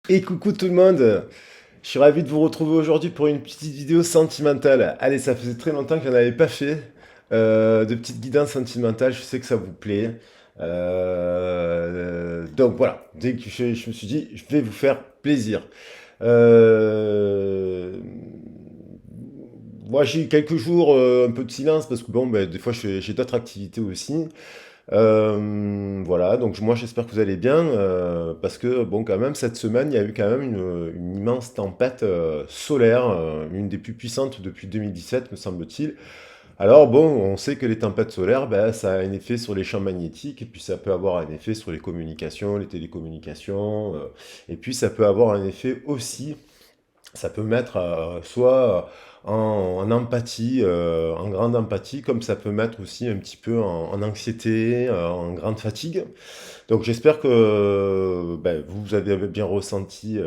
Et coucou tout le monde, je suis ravi de vous retrouver aujourd'hui pour une petite vidéo sentimentale. Allez, ça faisait très longtemps que j'en avais pas fait de petites guidances sentimentales, je sais que ça vous plaît. Donc voilà, dès que je me suis dit, je vais vous faire plaisir. Euh, Moi j'ai eu quelques jours un peu de silence parce que bon, ben, des fois j'ai d'autres activités aussi. Voilà, donc moi j'espère que vous allez bien, parce que bon quand même cette semaine il y a eu quand même une immense tempête solaire, une des plus puissantes depuis 2017 me semble-t-il. Alors bon, on sait que les tempêtes solaires, ben, ça a un effet sur les champs magnétiques, et puis ça peut avoir un effet sur les communications, les télécommunications, et puis ça peut avoir un effet aussi, ça peut mettre soit en empathie, en grande empathie, comme ça peut mettre aussi un petit peu en anxiété, en grande fatigue. Donc j'espère que ben, vous avez bien ressenti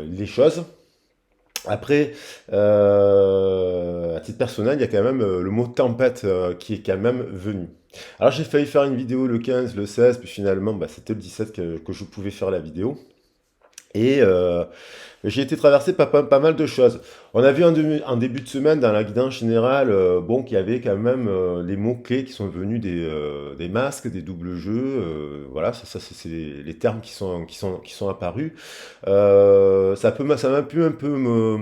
les choses. Après, à titre personnel, il y a quand même le mot tempête qui est quand même venu. Alors j'ai failli faire une vidéo le 15, le 16, puis finalement bah, c'était le 17 que je pouvais faire la vidéo. Et j'ai été traversé par pas mal de choses. On a vu en début de semaine dans la guidance générale, bon, qu'il y avait quand même les mots-clés qui sont venus des masques, des doubles jeux, voilà, ça c'est les termes qui sont apparus. Ça m'a pu un peu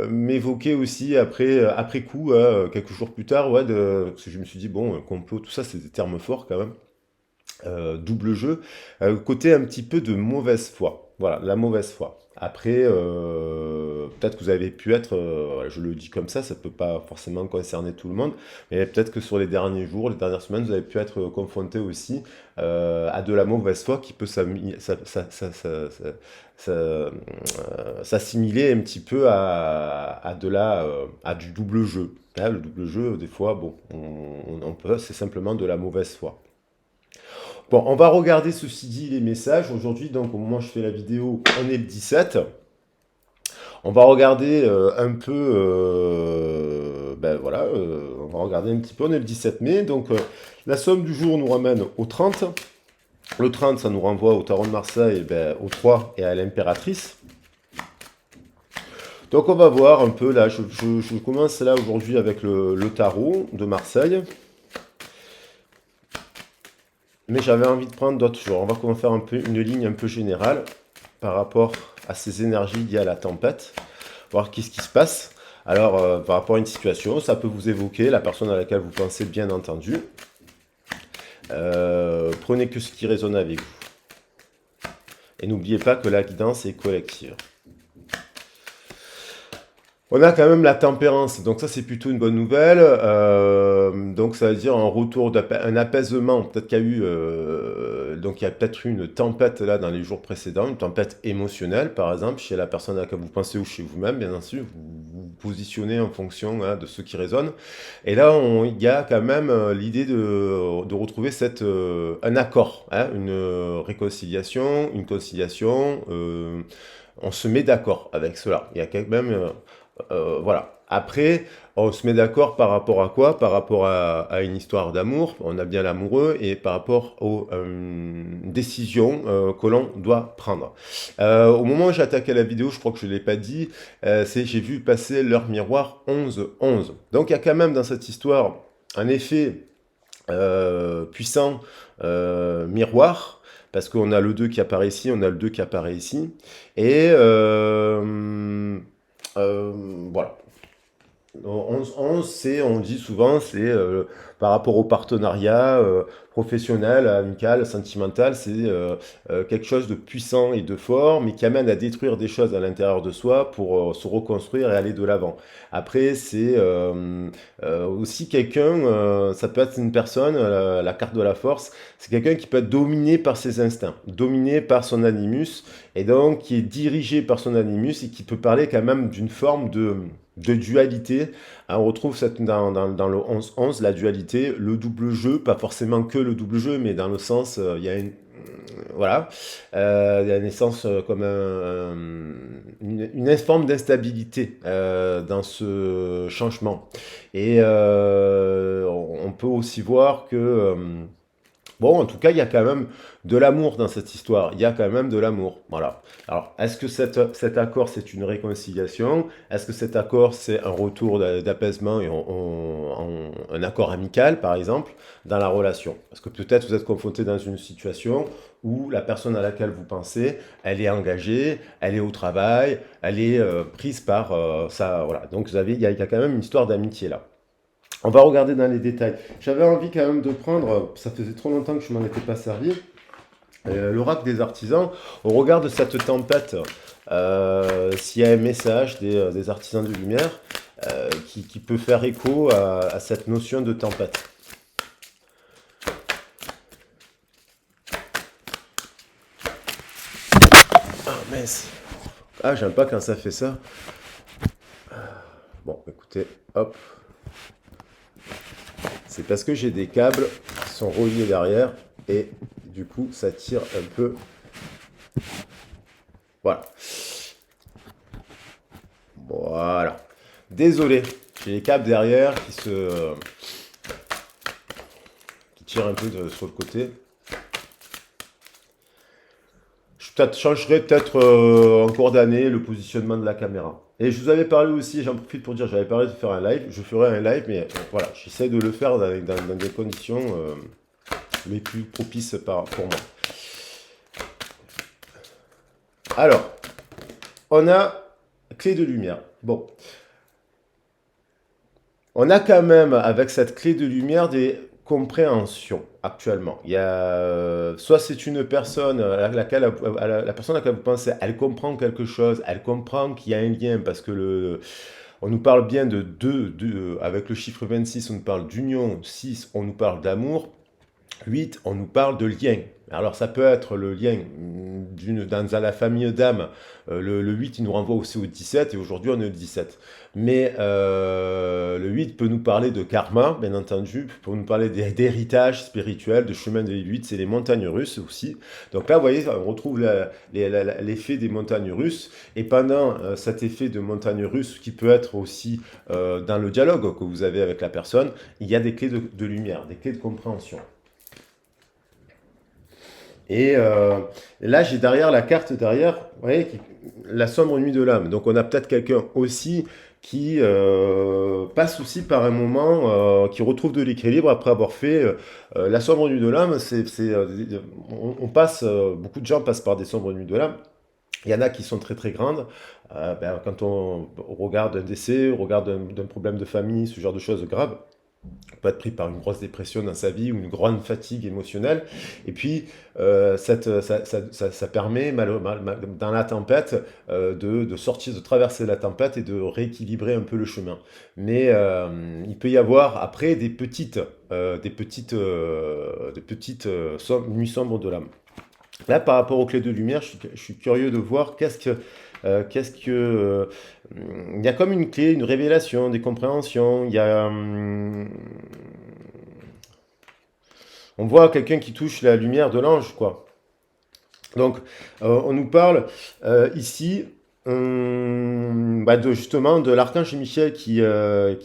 m'évoquer aussi après coup, quelques jours plus tard, ouais, parce que je me suis dit, bon, complot, tout ça, c'est des termes forts quand même. Double jeu, côté un petit peu de mauvaise foi. Voilà, la mauvaise foi. Après, peut-être que vous avez pu être, voilà, je le dis comme ça peut pas forcément concerner tout le monde, mais peut-être que sur les derniers jours, les dernières semaines, vous avez pu être confronté aussi à de la mauvaise foi qui peut s'assimiler un petit peu à du double jeu. Là, le double jeu, des fois, bon, on peut, c'est simplement de la mauvaise foi. Bon, on va regarder ceci dit les messages. Aujourd'hui, donc au moment où je fais la vidéo, on est le 17. On va regarder un peu, ben voilà, on va regarder un petit peu. On est le 17 mai, donc la somme du jour nous ramène au 30. Le 30, ça nous renvoie au Tarot de Marseille, ben, au 3 et à l'impératrice. Donc on va voir un peu là, je commence là aujourd'hui avec le tarot de Marseille, mais j'avais envie de prendre d'autres jours. On va faire un peu une ligne un peu générale par rapport à ces énergies liées à la tempête, voir qu'est-ce qui se passe. Alors, par rapport à une situation, ça peut vous évoquer la personne à laquelle vous pensez, bien entendu. Prenez que ce qui résonne avec vous. Et n'oubliez pas que la guidance est collective. On a quand même la tempérance, donc ça c'est plutôt une bonne nouvelle. Donc ça veut dire un retour, un apaisement. Peut-être qu'il y a eu, donc il y a peut-être eu une tempête là dans les jours précédents, une tempête émotionnelle par exemple chez la personne à laquelle vous pensez ou chez vous-même, bien sûr. Vous vous positionnez en fonction hein, de ce qui résonne. Et là, il y a quand même l'idée de retrouver un accord, hein, une réconciliation, une conciliation. On se met d'accord avec cela. Il y a quand même voilà. Après, on se met d'accord par rapport à quoi? Par rapport à une histoire d'amour, on a bien l'amoureux, et par rapport aux décisions que l'on doit prendre. Au moment où j'ai attaqué la vidéo, je crois que je ne l'ai pas dit, j'ai vu passer l'heure miroir 11-11. Donc il y a quand même dans cette histoire un effet puissant miroir, parce qu'on a le 2 qui apparaît ici, on a le 2 qui apparaît ici, et euh, voilà. 11, on dit souvent, c'est par rapport au partenariat professionnel, amical, sentimental, c'est quelque chose de puissant et de fort, mais qui amène à détruire des choses à l'intérieur de soi pour se reconstruire et aller de l'avant. Après, c'est aussi quelqu'un, ça peut être une personne, la carte de la force, c'est quelqu'un qui peut être dominé par ses instincts, dominé par son animus, et donc qui est dirigé par son animus et qui peut parler quand même d'une forme de dualité. Hein, on retrouve dans le 11-11 la dualité, le double jeu, pas forcément que le double jeu, mais dans le sens, il y a voilà, il y a une essence comme une forme d'instabilité dans ce changement. Et on peut aussi voir que Bon, en tout cas, il y a quand même de l'amour dans cette histoire. Il y a quand même de l'amour. Voilà. Alors, est-ce que cet accord, c'est une réconciliation? Est-ce que cet accord, c'est un retour d'apaisement et un accord amical, par exemple, dans la relation? Parce que peut-être vous êtes confronté dans une situation où la personne à laquelle vous pensez, elle est engagée, elle est au travail, elle est prise par ça. Voilà. Donc, il y a quand même une histoire d'amitié là. On va regarder dans les détails. J'avais envie quand même de prendre, ça faisait trop longtemps que je m'en étais pas servi, l'oracle des artisans. Au regard de cette tempête, s'il y a un message des artisans de lumière qui peut faire écho à cette notion de tempête. Ah mince. Ah, j'aime pas quand ça fait ça. Bon, écoutez, hop. C'est parce que j'ai des câbles qui sont reliés derrière et du coup ça tire un peu. Voilà. Voilà. Désolé, j'ai les câbles derrière qui tirent un peu sur le côté. Changerai peut-être en cours d'année le positionnement de la caméra. Et je vous avais parlé aussi, j'en profite pour dire, j'avais parlé de faire un live. Je ferai un live, mais voilà, j'essaie de le faire dans des conditions les plus propices pour moi. Alors, on a clé de lumière. Bon, on a quand même, avec cette clé de lumière, des compréhensions actuellement. Il y a, soit c'est une personne la personne à laquelle vous pensez, elle comprend quelque chose, elle comprend qu'il y a un lien, parce que on nous parle bien de deux, avec le chiffre 26, on nous parle d'union, 6, on nous parle d'amour, 8, on nous parle de lien. Alors ça peut être le lien dans la famille d'âme. Le 8, il nous renvoie aussi au 17, et aujourd'hui on est au 17. Mais le 8 peut nous parler de karma, bien entendu, peut nous parler d'héritage spirituel, de chemin de 8, c'est les montagnes russes aussi. Donc là, vous voyez, on retrouve l'effet des montagnes russes. Et pendant cet effet de montagnes russes, qui peut être aussi dans le dialogue que vous avez avec la personne, il y a des clés de lumière, des clés de compréhension. Et là, j'ai derrière la carte derrière, vous voyez, la sombre nuit de l'âme. Donc on a peut-être quelqu'un aussi qui passe aussi par un moment, qui retrouve de l'équilibre après avoir fait la sombre nuit de l'âme. On passe, beaucoup de gens passent par des sombres nuits de l'âme. Il y en a qui sont très très grandes. Quand on regarde un décès, on regarde d'un problème de famille, ce genre de choses graves, on peut être pris par une grosse dépression dans sa vie ou une grande fatigue émotionnelle. Et puis, ça permet, dans la tempête, de sortir, de traverser la tempête et de rééquilibrer un peu le chemin. Mais il peut y avoir après nuits sombres de l'âme. Là, par rapport aux clés de lumière, je suis curieux de voir il y a comme une clé, une révélation, des compréhensions. On voit quelqu'un qui touche la lumière de l'ange, quoi. Donc, on nous parle ici justement de l'archange Michel qui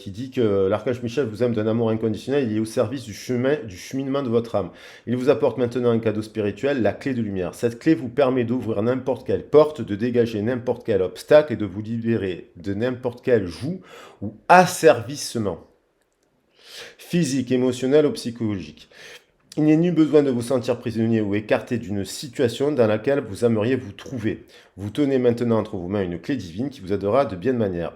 dit que l'archange Michel vous aime d'un amour inconditionnel, il est au service du cheminement de votre âme. Il vous apporte maintenant un cadeau spirituel, la clé de lumière. Cette clé vous permet d'ouvrir n'importe quelle porte, de dégager n'importe quel obstacle et de vous libérer de n'importe quel joug ou asservissement physique, émotionnel ou psychologique. Il n'est nul besoin de vous sentir prisonnier ou écarté d'une situation dans laquelle vous aimeriez vous trouver. Vous tenez maintenant entre vos mains une clé divine qui vous aidera de bien de manière.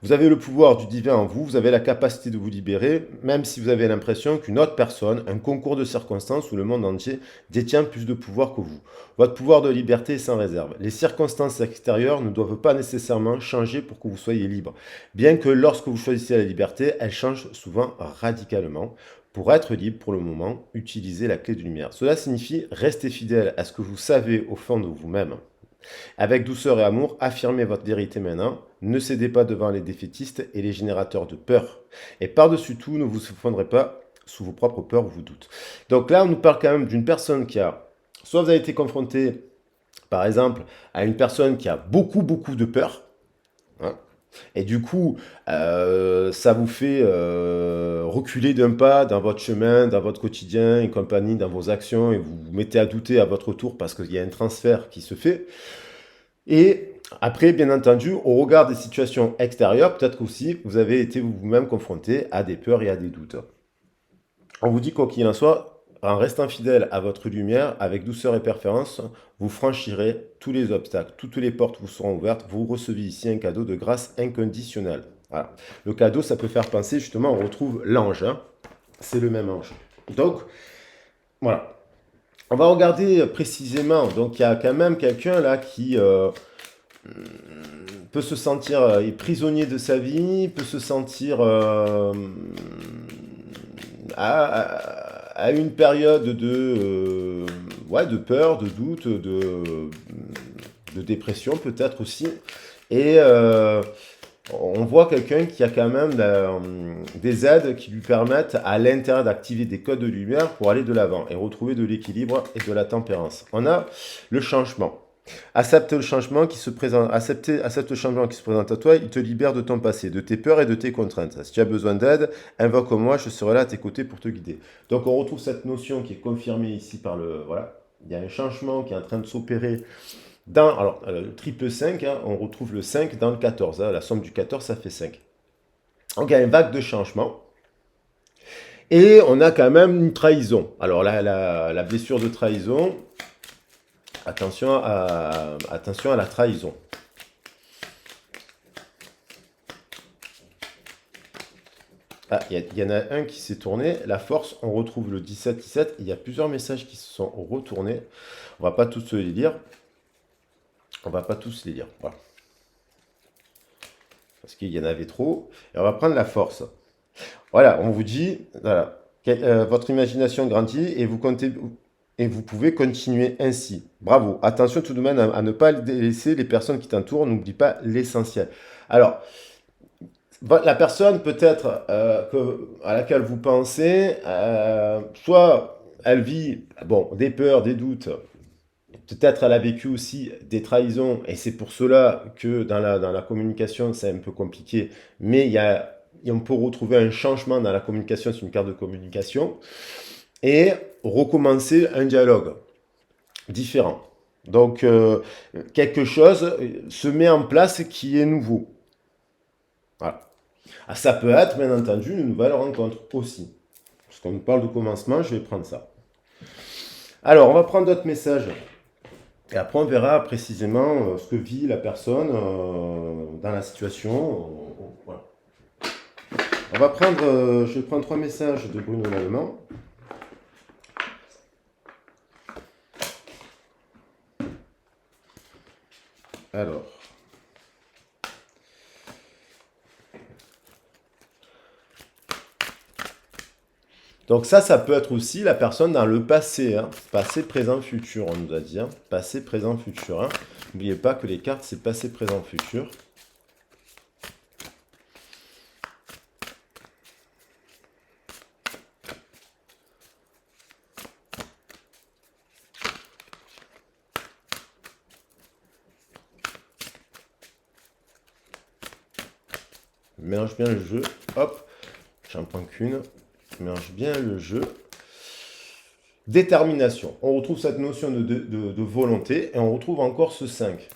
Vous avez le pouvoir du divin en vous, vous avez la capacité de vous libérer, même si vous avez l'impression qu'une autre personne, un concours de circonstances ou le monde entier détient plus de pouvoir que vous. Votre pouvoir de liberté est sans réserve. Les circonstances extérieures ne doivent pas nécessairement changer pour que vous soyez libre, bien que lorsque vous choisissez la liberté, elle change souvent radicalement. Pour être libre pour le moment, utilisez la clé de lumière. Cela signifie rester fidèle à ce que vous savez au fond de vous-même. Avec douceur et amour, affirmez votre vérité maintenant. Ne cédez pas devant les défaitistes et les générateurs de peur. Et par-dessus tout, ne vous effondrez pas sous vos propres peurs ou vos doutes. Donc là, on nous parle quand même d'une personne qui a... Soit vous avez été confronté, par exemple, à une personne qui a beaucoup, beaucoup de peur. Hein, Et du coup, ça vous fait reculer d'un pas dans votre chemin, dans votre quotidien et compagnie, dans vos actions, et vous vous mettez à douter à votre tour parce qu'il y a un transfert qui se fait. Et après, bien entendu, au regard des situations extérieures, peut-être qu'aussi vous avez été vous-même confronté à des peurs et à des doutes. On vous dit quoi qu'il en soit, en restant fidèle à votre lumière, avec douceur et persévérance, vous franchirez tous les obstacles, toutes les portes vous seront ouvertes, vous recevez ici un cadeau de grâce inconditionnelle. Voilà. Le cadeau, ça peut faire penser, justement, on retrouve l'ange, hein. C'est le même ange. Donc, voilà. On va regarder précisément. Donc, il y a quand même quelqu'un là qui peut se sentir prisonnier de sa vie, peut se sentir à une période ouais, de peur, de doute, de dépression peut-être aussi. Et on voit quelqu'un qui a quand même des aides qui lui permettent à l'intérieur d'activer des codes de lumière pour aller de l'avant et retrouver de l'équilibre et de la tempérance. On a le changement. Accepte le changement qui se présente, accepte le changement qui se présente à toi, il te libère de ton passé, de tes peurs et de tes contraintes. Si tu as besoin d'aide, invoque-moi, je serai là à tes côtés pour te guider. Donc on retrouve cette notion qui est confirmée ici par le... Voilà, il y a un changement qui est en train de s'opérer dans... Alors, le triple 5, hein, on retrouve le 5 dans le 14. Hein, la somme du 14, ça fait 5. Donc il y a une vague de changement. Et on a quand même une trahison. Alors là, la blessure de trahison... Attention à la trahison. Ah, il y en a un qui s'est tourné. La force, on retrouve le 17-17. Il y a plusieurs messages qui se sont retournés. On va pas tous les lire. On va pas tous les lire. Voilà. Parce qu'il y en avait trop. Et on va prendre la force. Voilà, on vous dit, voilà, votre imagination grandit et vous comptez... Et vous pouvez continuer ainsi. Bravo. Attention tout de même à ne pas laisser les personnes qui t'entourent. N'oublie pas l'essentiel. Alors, la personne peut-être à laquelle vous pensez, soit elle vit bon, des peurs, des doutes. Peut-être elle a vécu aussi des trahisons. Et c'est pour cela que dans la communication, c'est un peu compliqué. Mais on peut retrouver un changement dans la communication sur une carte de communication. Et recommencer un dialogue différent. Donc, quelque chose se met en place qui est nouveau. Voilà. Ah, ça peut être, bien entendu, une nouvelle rencontre aussi. Parce qu'on nous parle de commencement, je vais prendre ça. Alors, on va prendre d'autres messages. Et après, on verra précisément ce que vit la personne dans la situation. Voilà. On va prendre, je vais prendre 3 messages de Bruno Lallemand. Alors. Donc ça peut être aussi la personne dans le passé. Hein. Passé, présent, futur, on nous a dit. Hein. Passé, présent, futur. Hein. N'oubliez pas que les cartes, c'est passé, présent, futur. Mélange bien le jeu. Hop, j'en prends qu'une. Mélange bien le jeu. Détermination. On retrouve cette notion de volonté et on retrouve encore ce 5.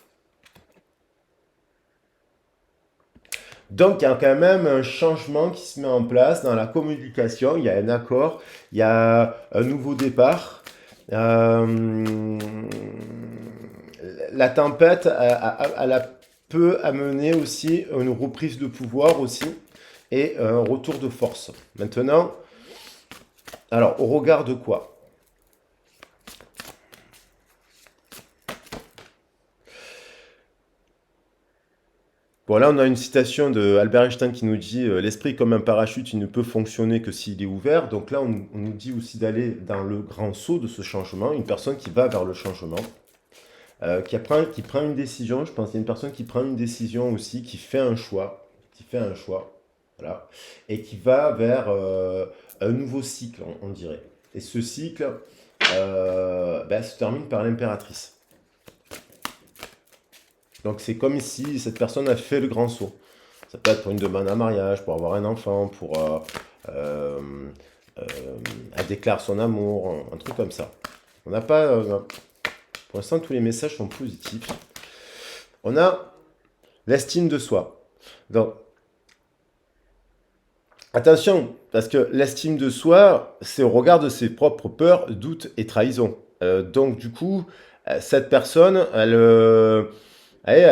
Donc, il y a quand même un changement qui se met en place dans la communication. Il y a un accord, il y a un nouveau départ. La tempête, elle peut amener aussi une reprise de pouvoir aussi et un retour de force. Maintenant, alors, au regard de quoi ? Bon, là, on a une citation de Albert Einstein qui nous dit l'esprit comme un parachute, il ne peut fonctionner que s'il est ouvert. Donc là, on nous dit aussi d'aller dans le grand saut de ce changement, une personne qui va vers le changement, qui prend une décision. Je pense qu'il y a une personne qui prend une décision aussi, qui fait un choix, voilà, et qui va vers un nouveau cycle, on dirait. Et ce cycle se termine par l'impératrice. Donc c'est comme si cette personne a fait le grand saut. Ça peut être pour une demande en mariage, pour avoir un enfant, pour... euh, euh, elle déclare son amour, un truc comme ça. On n'a pas... pour l'instant, tous les messages sont positifs. On a l'estime de soi. Donc, attention, parce que l'estime de soi, c'est au regard de ses propres peurs, doutes et trahisons. Donc, du coup, cette personne, elle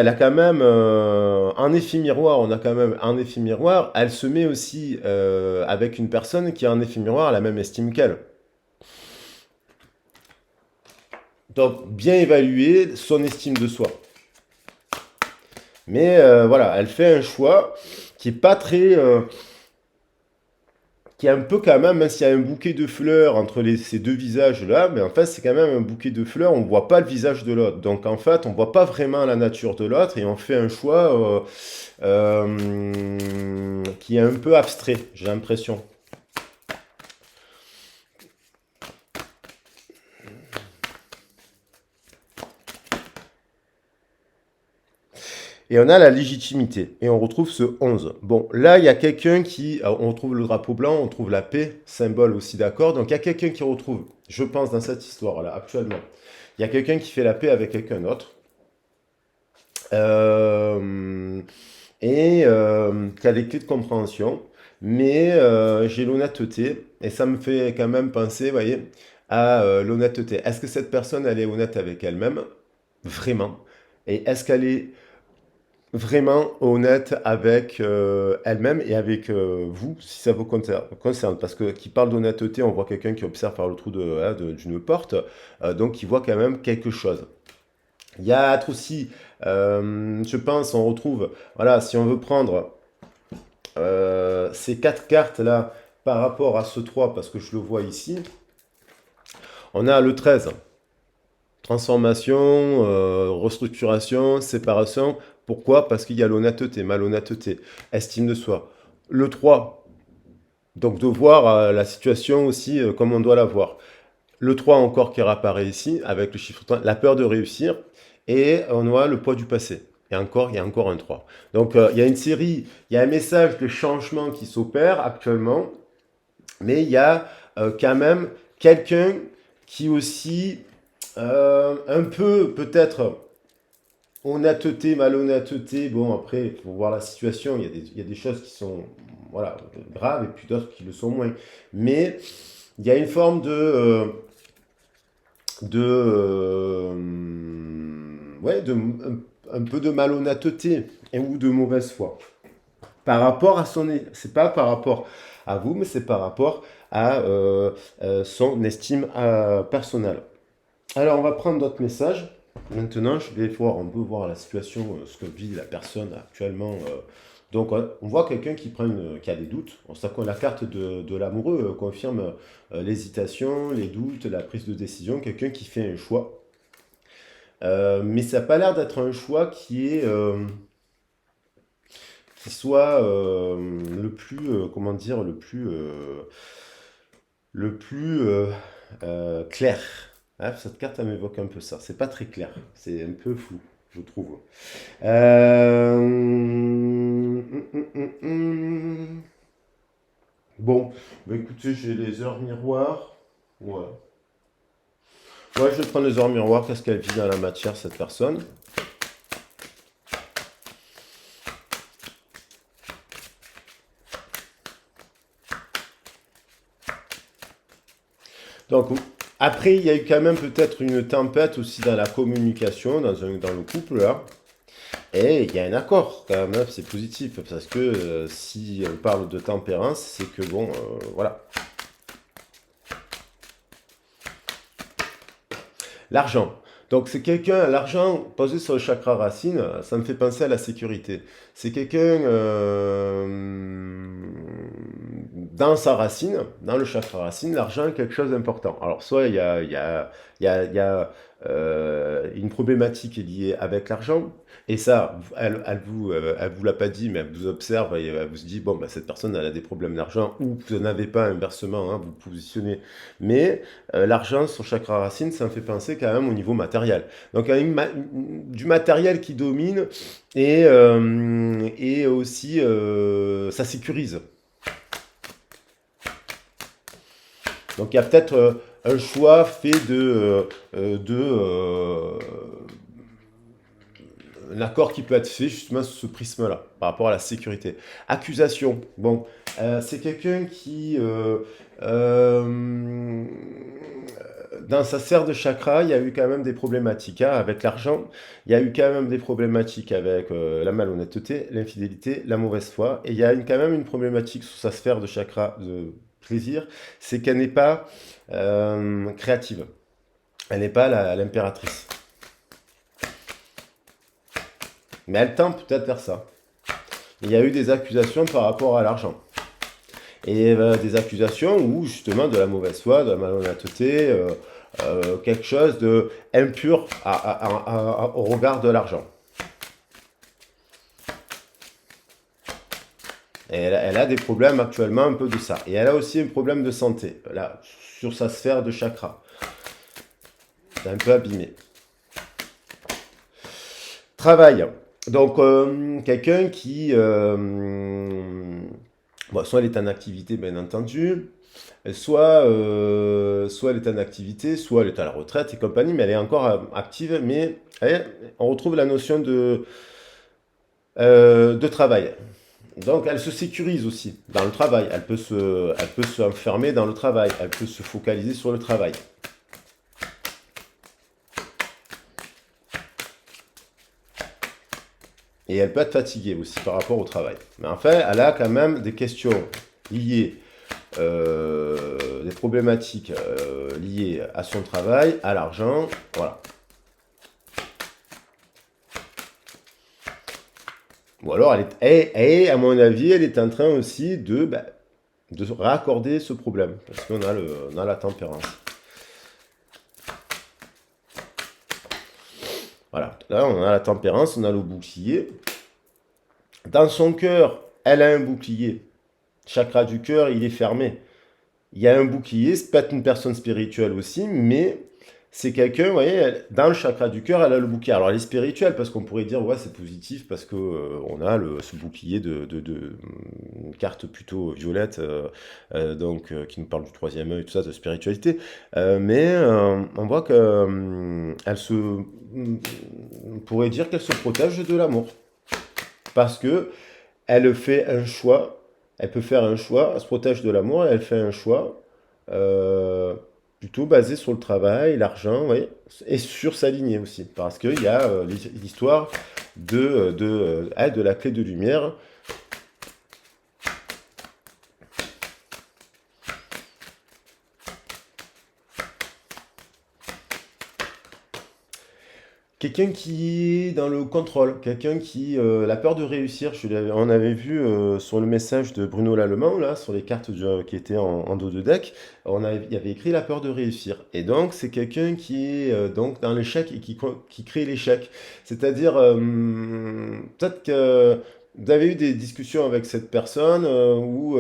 a quand même un effet miroir. On a quand même un effet miroir. Elle se met aussi avec une personne qui a un effet miroir à la même estime qu'elle. Donc, bien évaluer son estime de soi. Mais voilà, elle fait un choix qui est pas très... qui est un peu quand même s'il y a un bouquet de fleurs entre ces deux visages-là, mais en fait, c'est quand même un bouquet de fleurs, on ne voit pas le visage de l'autre. Donc, en fait, on ne voit pas vraiment la nature de l'autre et on fait un choix qui est un peu abstrait, j'ai l'impression. Et on a la légitimité. Et on retrouve ce 11. Bon, là, il y a quelqu'un qui... On retrouve le drapeau blanc, on trouve la paix, symbole aussi d'accord. Donc, il y a quelqu'un qui retrouve, je pense, dans cette histoire-là, actuellement, il y a quelqu'un qui fait la paix avec quelqu'un d'autre. Euh, qui a des clés de compréhension. Mais j'ai l'honnêteté. Et ça me fait quand même penser, vous voyez, à l'honnêteté. Est-ce que cette personne, elle est honnête avec elle-même? Vraiment. Et est-ce qu'elle est vraiment honnête avec elle-même et avec vous, si ça vous concerne. Parce que qui parle d'honnêteté, on voit quelqu'un qui observe par le trou d'une porte, donc il voit quand même quelque chose. Il y a aussi, je pense, on retrouve, voilà, si on veut prendre ces quatre cartes-là par rapport à ce 3, parce que je le vois ici, on a le 13. Transformation, restructuration, séparation. Pourquoi? Parce qu'il y a l'honnêteté, malhonnêteté, estime de soi. Le 3, donc de voir la situation aussi comme on doit la voir. Le 3 encore qui réapparaît ici, avec le chiffre 3, la peur de réussir. Et on a le poids du passé. Et encore, il y a encore un 3. Donc il y a une série, il y a un message de changement qui s'opère actuellement, mais il y a quand même quelqu'un qui aussi un peu peut-être honnêteté, malhonnêteté. Bon, après, il faut voir la situation. Il y a des choses qui sont voilà, graves et puis d'autres qui le sont moins. Mais il y a une forme ouais, un peu de malhonnêteté et ou de mauvaise foi. Par rapport à son... C'est pas par rapport à vous, mais c'est par rapport à son estime personnelle. Alors, on va prendre d'autres messages. Maintenant, je vais voir, on peut voir la situation, ce que vit la personne actuellement. Donc, on voit quelqu'un qui a des doutes. On sait que la carte de l'amoureux confirme l'hésitation, les doutes, la prise de décision. Quelqu'un qui fait un choix. Mais ça n'a pas l'air d'être un choix qui soit le plus, comment dire, le plus clair. Ah, cette carte, elle m'évoque un peu ça. C'est pas très clair. C'est un peu flou, je trouve. Bon, bah écoutez, j'ai les heures miroirs. Ouais. Ouais, je vais prendre les heures miroirs. Qu'est-ce qu'elle vit dans la matière, cette personne? Donc, après, il y a eu quand même peut-être une tempête aussi dans la communication, dans le couple, là. Et il y a un accord, quand même, c'est positif, parce que si on parle de tempérance, c'est que bon, voilà. L'argent. Donc c'est quelqu'un, l'argent posé sur le chakra racine, ça me fait penser à la sécurité. C'est quelqu'un dans sa racine, dans le chakra racine, l'argent est quelque chose d'important. Alors, soit il y a une problématique liée avec l'argent, et ça, elle vous l'a pas dit, mais elle vous observe et elle vous dit, bon, bah, cette personne, elle a des problèmes d'argent, ou vous n'en avez pas inversement, hein, vous vous positionnez. Mais l'argent, son chakra racine, ça me fait penser quand même au niveau matériel. Donc, il y a du matériel qui domine et aussi ça sécurise. Donc il y a peut-être un choix fait un accord qui peut être fait justement sur ce prisme-là, par rapport à la sécurité. Accusation. Bon, c'est quelqu'un qui, dans sa sphère de chakra, il y a eu quand même des problématiques hein, avec l'argent. Il y a eu quand même des problématiques avec la malhonnêteté, l'infidélité, la mauvaise foi. Et il y a quand même une problématique sur sa sphère de chakra de plaisir, c'est qu'elle n'est pas créative. Elle n'est pas l'impératrice. Mais elle tend peut-être vers ça. Il y a eu des accusations par rapport à l'argent. Et des accusations où justement de la mauvaise foi, de la malhonnêteté, quelque chose de impur au regard de l'argent. Et elle a des problèmes actuellement un peu de ça. Et elle a aussi un problème de santé, là, sur sa sphère de chakra. C'est un peu abîmé. Travail. Donc, quelqu'un qui... bon, soit elle est en activité, bien entendu, soit elle est en activité, soit elle est à la retraite et compagnie, mais elle est encore active, mais on retrouve la notion de travail. Donc elle se sécurise aussi dans le travail, elle peut s'enfermer dans le travail, elle peut se focaliser sur le travail. Et elle peut être fatiguée aussi par rapport au travail. Mais en fait, elle a quand même des questions liées, des problématiques liées à son travail, à l'argent, voilà. Ou alors, à mon avis, elle est en train aussi de raccorder ce problème, parce qu'on a la tempérance. Voilà, là on a la tempérance, on a le bouclier. Dans son cœur, elle a un bouclier. Chakra du cœur, il est fermé. Il y a un bouclier, c'est peut-être une personne spirituelle aussi, mais c'est quelqu'un, vous voyez, dans le chakra du cœur, elle a le bouclier. Alors elle est spirituelle parce qu'on pourrait dire, ouais, c'est positif parce que on a ce bouclier une carte plutôt violette, donc qui nous parle du troisième œil, tout ça, de spiritualité. Mais on voit que on pourrait dire qu'elle se protège de l'amour parce que elle fait un choix. Elle peut faire un choix, elle se protège de l'amour et elle fait un choix plutôt basé sur le travail, l'argent, oui, et sur sa lignée aussi. Parce qu'il y a l'histoire de la clé de lumière. Quelqu'un qui est dans le contrôle, quelqu'un qui la peur de réussir. On avait vu sur le message de Bruno Lallemand, là, sur les cartes qui étaient en dos de deck, il y avait écrit la peur de réussir. Et donc, c'est quelqu'un qui est donc dans l'échec et qui crée l'échec. C'est-à-dire, peut-être que vous avez eu des discussions avec cette personne où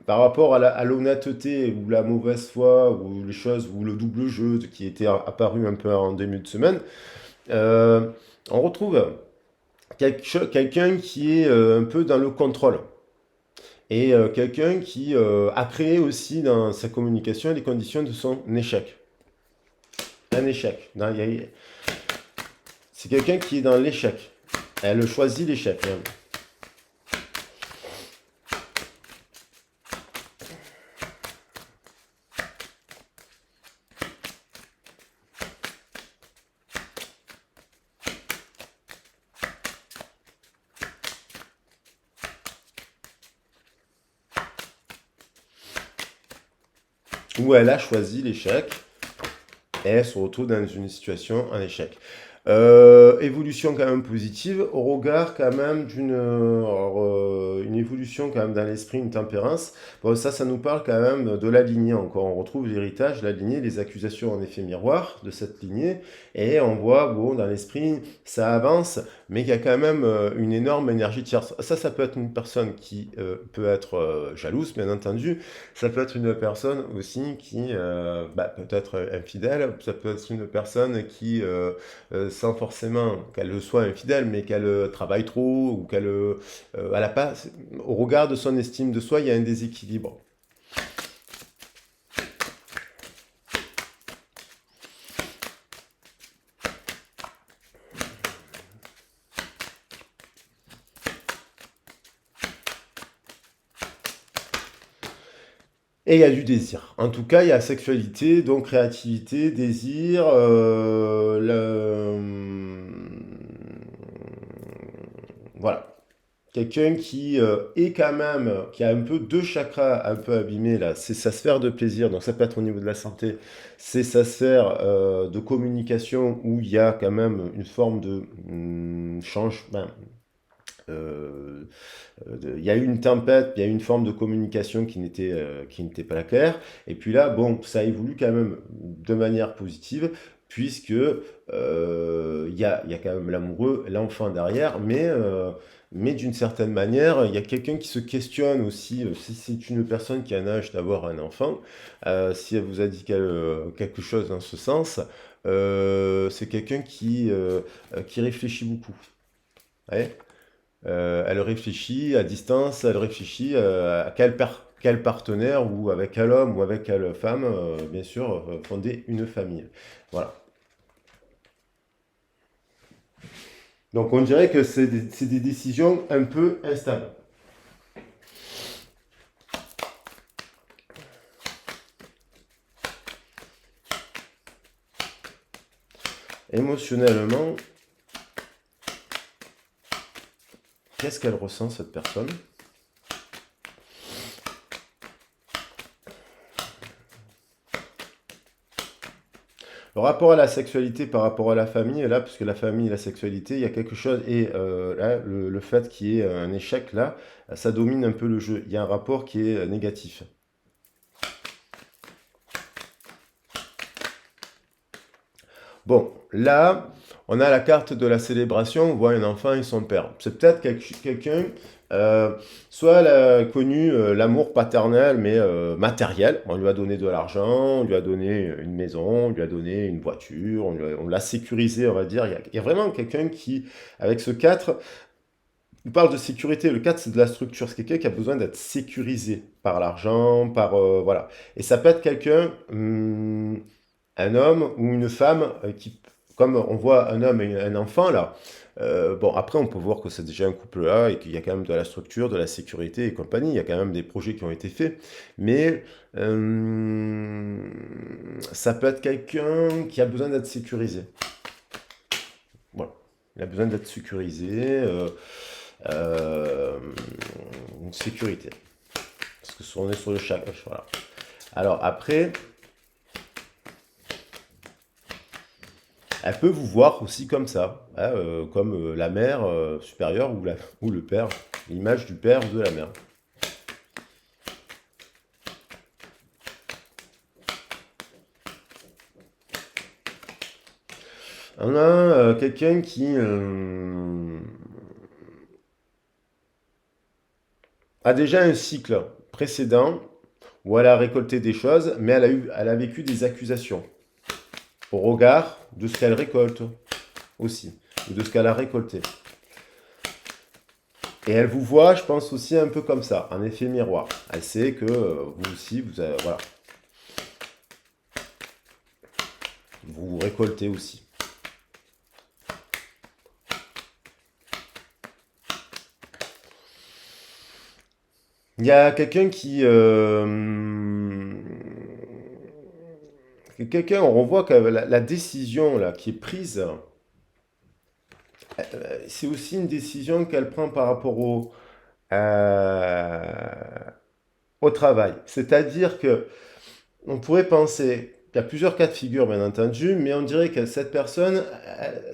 par rapport à l'honnêteté ou la mauvaise foi ou les choses ou le double jeu qui était apparu un peu en début de semaine, on retrouve quelqu'un qui est un peu dans le contrôle et quelqu'un qui a créé aussi dans sa communication les conditions de son échec. Un échec. C'est quelqu'un qui est dans l'échec. Elle choisit l'échec. Où elle a choisi l'échec et elle se retrouve dans une situation, un échec. Évolution quand même positive, au regard quand même une évolution quand même dans l'esprit, une tempérance. Bon, ça nous parle quand même de la lignée encore. On retrouve l'héritage, la lignée, les accusations en effet miroir de cette lignée, et on voit, bon, dans l'esprit, ça avance, mais il y a quand même une énorme énergie tierce. Ça peut être une personne qui peut être jalouse, bien entendu. Ça peut être une personne aussi qui peut être infidèle. Ça peut être une personne qui sans forcément qu'elle le soit infidèle, mais qu'elle travaille trop ou qu'elle elle a pas, au regard de son estime de soi, il y a un déséquilibre. Et il y a du désir. En tout cas, il y a sexualité, donc créativité, désir, voilà. Quelqu'un qui est quand même, qui a un peu deux chakras un peu abîmés là, c'est sa sphère de plaisir, donc ça peut être au niveau de la santé, c'est sa sphère de communication où il y a quand même une forme de changement. euh, il y a eu une tempête, il y a eu une forme de communication qui n'était pas claire. Et puis là, bon, ça évolue quand même de manière positive, puisque il y a quand même l'amoureux, l'enfant derrière, mais d'une certaine manière, il y a quelqu'un qui se questionne aussi, si c'est une personne qui a un âge d'avoir un enfant, si elle vous a dit quelque chose dans ce sens, c'est quelqu'un qui réfléchit beaucoup. Ouais. Elle réfléchit à distance, elle réfléchit à quel partenaire ou avec quel homme ou avec quelle femme, bien sûr, fonder une famille. Voilà. Donc on dirait que c'est des décisions un peu instables. Émotionnellement, qu'est-ce qu'elle ressent cette personne? Le rapport à la sexualité par rapport à la famille, là, puisque la famille et la sexualité, il y a quelque chose, et là, le fait qu'il y ait un échec, là, ça domine un peu le jeu. Il y a un rapport qui est négatif. Bon, là, on a la carte de la célébration, on voit un enfant et son père. C'est peut-être quelqu'un, euh, soit elle a connu l'amour paternel, mais matériel. On lui a donné de l'argent, on lui a donné une maison, on lui a donné une voiture, on l'a sécurisé, on va dire. Il y a vraiment quelqu'un qui, avec ce 4, il parle de sécurité. Le 4, c'est de la structure. C'est quelqu'un qui a besoin d'être sécurisé par l'argent, par... voilà. Et ça peut être quelqu'un... un homme ou une femme qui, comme on voit un homme et un enfant là, bon après on peut voir que c'est déjà un couple là et qu'il y a quand même de la structure, de la sécurité et compagnie, il y a quand même des projets qui ont été faits, mais ça peut être quelqu'un qui a besoin d'être sécurisé. Voilà. Il a besoin d'être sécurisé, euh, une sécurité. Parce que on est sur le chat. Voilà. Alors après, elle peut vous voir aussi comme ça, hein, comme la mère supérieure ou le père, l'image du père ou de la mère. On a quelqu'un qui a déjà un cycle précédent où elle a récolté des choses, mais elle a vécu des accusations au regard de ce qu'elle récolte aussi, ou de ce qu'elle a récolté. Et elle vous voit, je pense aussi un peu comme ça, un effet miroir. Elle sait que vous aussi, voilà, vous récoltez aussi. Il y a quelqu'un qui... quelqu'un, on revoit que la décision là, qui est prise, c'est aussi une décision qu'elle prend par rapport euh, au travail. C'est-à-dire que on pourrait penser, il y a plusieurs cas de figure, bien entendu, mais on dirait que cette personne,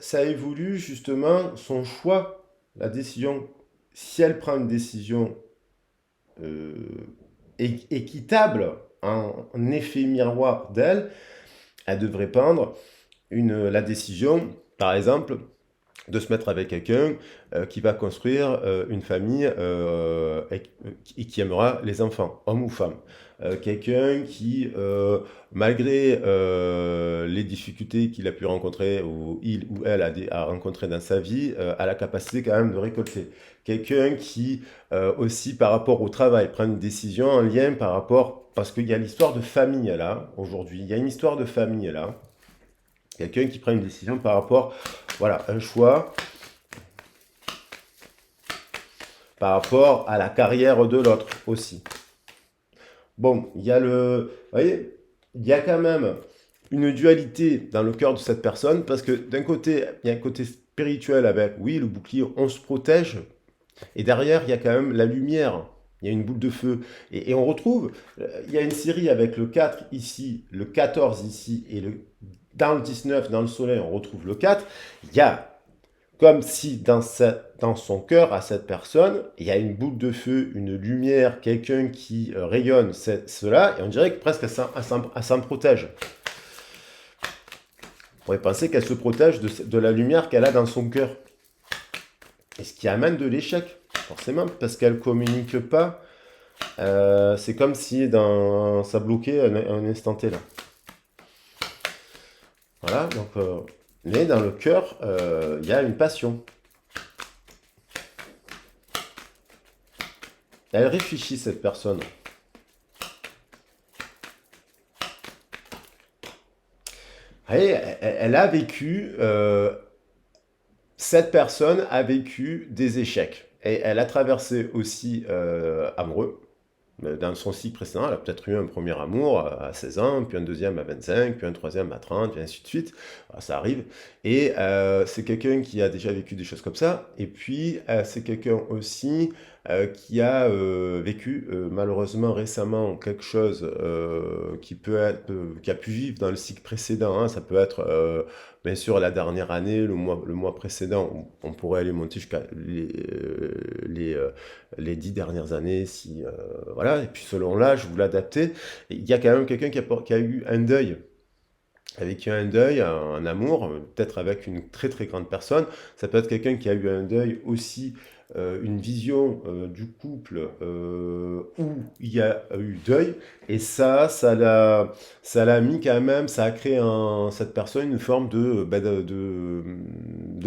ça évolue justement son choix, la décision. Si elle prend une décision euh, équitable, en effet miroir d'elle, elle devrait prendre la décision, par exemple, de se mettre avec quelqu'un qui va construire une famille et qui aimera les enfants, homme ou femme. Quelqu'un qui, malgré les difficultés qu'il a pu rencontrer, ou il ou elle a rencontré dans sa vie, a la capacité quand même de récolter. Quelqu'un qui, aussi par rapport au travail, prend une décision en lien par rapport, parce qu'il y a l'histoire de famille là, aujourd'hui, il y a une histoire de famille là. Quelqu'un qui prend une décision par rapport, voilà, un choix par rapport à la carrière de l'autre aussi. Bon, il y a vous voyez, il y a quand même une dualité dans le cœur de cette personne parce que d'un côté, il y a un côté spirituel avec, oui, le bouclier, on se protège, et derrière, il y a quand même la lumière. Il y a une boule de feu. Et on retrouve, il y a une série avec le 4 ici, le 14 ici, et dans le 19, dans le soleil, on retrouve le 4. Il y a comme si dans son cœur, à cette personne, il y a une boule de feu, une lumière, quelqu'un qui rayonne cela, et on dirait que presque elle s'en protège. On pourrait penser qu'elle se protège de la lumière qu'elle a dans son cœur. Et ce qui amène de l'échec, forcément, parce qu'elle ne communique pas. C'est comme si ça bloquait un instant T là. Voilà, donc, mais dans le cœur, il y a une passion. Elle réfléchit, cette personne. Elle a vécu, cette personne a vécu des échecs. Et elle a traversé aussi amoureux. Dans son cycle précédent, elle a peut-être eu un premier amour à 16 ans, puis un deuxième à 25, puis un troisième à 30, et ainsi de suite. Ça arrive. Et c'est quelqu'un qui a déjà vécu des choses comme ça. Et puis, c'est quelqu'un aussi qui a vécu malheureusement récemment quelque chose qui peut être, qui a pu vivre dans le cycle précédent, hein. Ça peut être bien sûr la dernière année, le mois précédent. On pourrait aller monter jusqu'à les 10 dernières années, si voilà. Et puis selon l'âge, vous l'adaptez. Il y a quand même quelqu'un qui a eu un deuil, avec un deuil, un amour, peut-être avec une très très grande personne. Ça peut être quelqu'un qui a eu un deuil aussi, une vision du couple où il y a eu deuil. Et ça l'a mis quand même, ça a créé en cette personne une forme de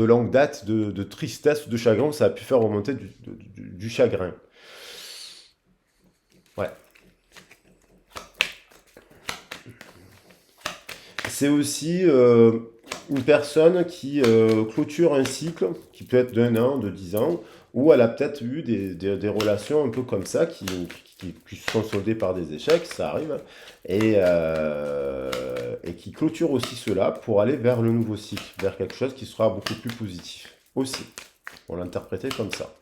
longue date, de tristesse ou de chagrin. Ça a pu faire remonter du chagrin. Ouais. C'est aussi une personne qui clôture un cycle qui peut être d'un an, de 10 ans, où elle a peut-être eu des relations un peu comme ça qui se sont soldées par des échecs, ça arrive, hein, et qui clôture aussi cela pour aller vers le nouveau cycle, vers quelque chose qui sera beaucoup plus positif aussi. On l'interprétait comme ça.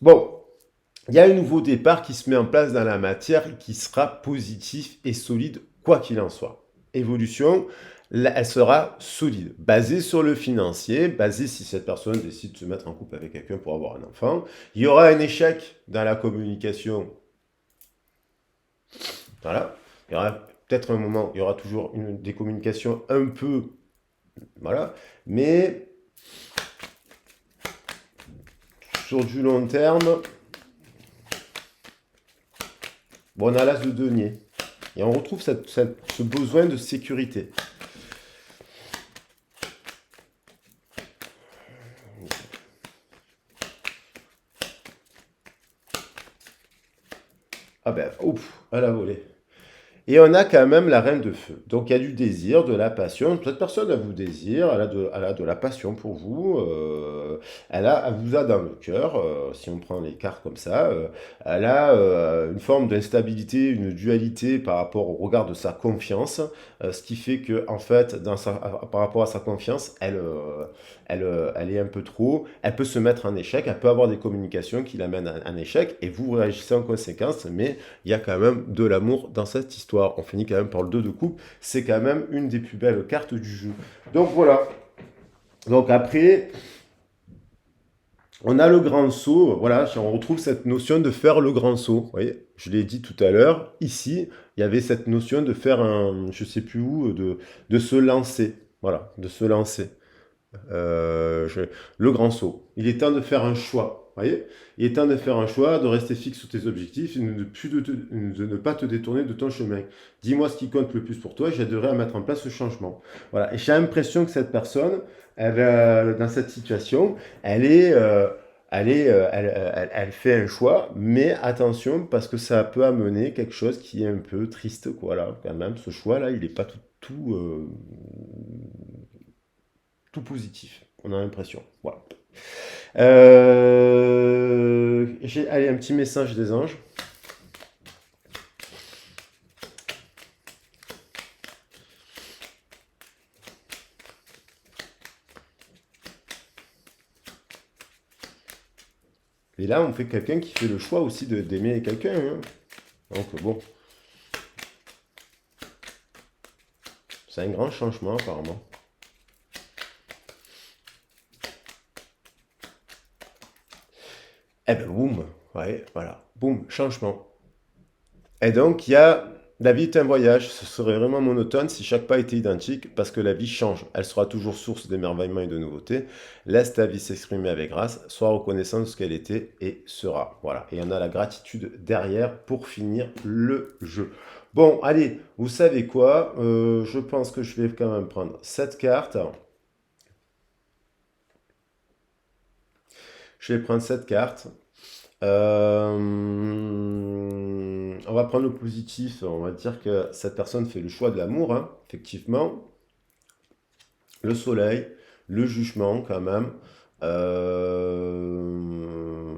Bon, il y a un nouveau départ qui se met en place dans la matière et qui sera positif et solide, quoi qu'il en soit. Évolution, là, elle sera solide, basée sur le financier, basée si cette personne décide de se mettre en couple avec quelqu'un pour avoir un enfant. Il y aura un échec dans la communication. Voilà. Il y aura peut-être un moment, il y aura toujours des communications un peu. Voilà. Mais sur du long terme, bon, on a l'as de denier. Et on retrouve ce besoin de sécurité. Ah ben, ouf, à la volée. Et on a quand même la reine de feu. Donc il y a du désir, de la passion. Cette personne, elle vous désire, elle a de la passion pour vous. Elle vous a dans le cœur, si on prend les cartes comme ça. Elle a une forme d'instabilité, une dualité par rapport au regard de sa confiance. Ce qui fait que, en fait, par rapport à sa confiance, elle est un peu trop. Elle peut se mettre en échec, elle peut avoir des communications qui l'amènent à un échec, et vous réagissez en conséquence, mais il y a quand même de l'amour dans cette histoire. On finit quand même par le 2 de coupe, c'est quand même une des plus belles cartes du jeu. Donc voilà. Donc après, on a le grand saut, voilà, on retrouve cette notion de faire le grand saut. Vous voyez, je l'ai dit tout à l'heure, ici, il y avait cette notion de faire un, je sais plus où, de se lancer. Voilà, de se lancer. Le grand saut. Il est temps de faire un choix. Voyez, il est temps de faire un choix, de rester fixe sur tes objectifs et de ne pas te détourner de ton chemin. Dis-moi ce qui compte le plus pour toi et j'aiderai à mettre en place ce changement. Voilà. Et j'ai l'impression que cette personne, dans cette situation, elle est, elle fait un choix, mais attention parce que ça peut amener quelque chose qui est un peu triste, quoi. Là, quand même, ce choix-là, il n'est pas tout positif. On a l'impression. Voilà. Allez, un petit message des anges. Et là, on fait quelqu'un qui fait le choix aussi d'aimer quelqu'un. Hein. Donc bon, c'est un grand changement apparemment. Eh ben boum, ouais, voilà, boum, changement. Et donc, il y a... La vie est un voyage, ce serait vraiment monotone si chaque pas était identique, parce que la vie change. Elle sera toujours source d'émerveillement et de nouveautés. Laisse ta vie s'exprimer avec grâce, sois reconnaissant de ce qu'elle était et sera. Voilà, et on a la gratitude derrière pour finir le jeu. Bon, allez, vous savez quoi? Je pense que je vais quand même prendre cette carte. Je vais prendre cette carte. On va prendre le positif. On va dire que cette personne fait le choix de l'amour, hein, effectivement. Le soleil, le jugement, quand même. Euh,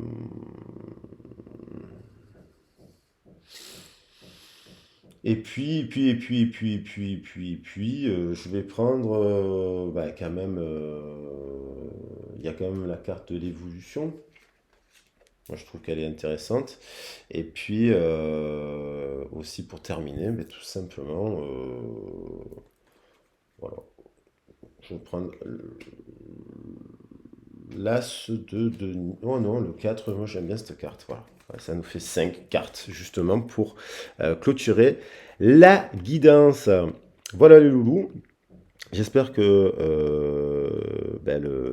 je vais prendre, quand même, il y a quand même la carte de l'évolution. Moi, je trouve qu'elle est intéressante. Et puis, aussi pour terminer, tout simplement, voilà, je vais prendre l'As de... Oh non, le 4. Moi j'aime bien cette carte. Voilà. Ouais, ça nous fait 5 cartes, justement, pour clôturer la guidance. Voilà les loulous. J'espère que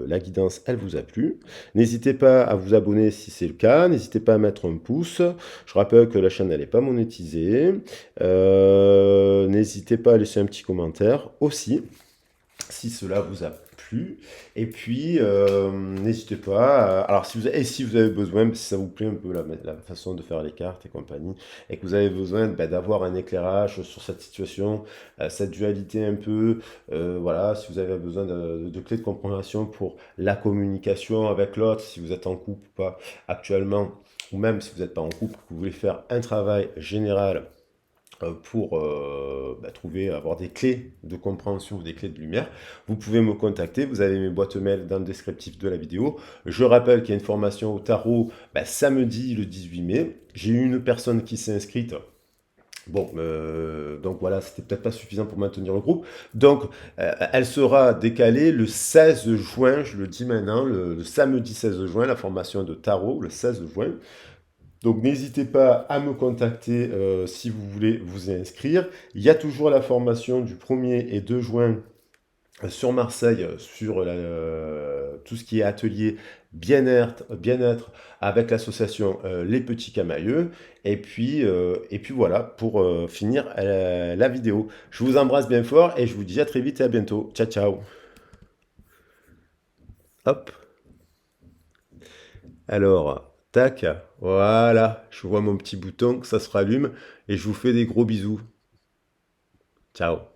la guidance, elle vous a plu. N'hésitez pas à vous abonner si c'est le cas. N'hésitez pas à mettre un pouce. Je rappelle que la chaîne, elle n'est pas monétisée. N'hésitez pas à laisser un petit commentaire aussi, si cela vous a plu. Et puis, n'hésitez pas. Alors, si vous avez besoin, si ça vous plaît un peu la façon de faire les cartes et compagnie, et que vous avez besoin d'avoir un éclairage sur cette situation, cette dualité un peu, voilà, si vous avez besoin de clés de compréhension pour la communication avec l'autre, si vous êtes en couple ou pas actuellement, ou même si vous n'êtes pas en couple, que vous voulez faire un travail général pour avoir des clés de compréhension ou des clés de lumière, vous pouvez me contacter. Vous avez mes boîtes mail dans le descriptif de la vidéo. Je rappelle qu'il y a une formation au tarot samedi le 18 mai. J'ai eu une personne qui s'est inscrite. Bon, donc voilà, c'était peut-être pas suffisant pour maintenir le groupe. Donc, elle sera décalée le 16 juin, je le dis maintenant, le samedi 16 juin, la formation de tarot, le 16 juin. Donc n'hésitez pas à me contacter si vous voulez vous inscrire. Il y a toujours la formation du 1er et 2 juin sur Marseille, sur tout ce qui est atelier bien-être avec l'association Les Petits Camailleux. Et puis voilà pour finir la vidéo. Je vous embrasse bien fort et je vous dis à très vite et à bientôt. Ciao, ciao. Hop. Alors, tac, voilà, je vois mon petit bouton, ça se rallume et je vous fais des gros bisous. Ciao.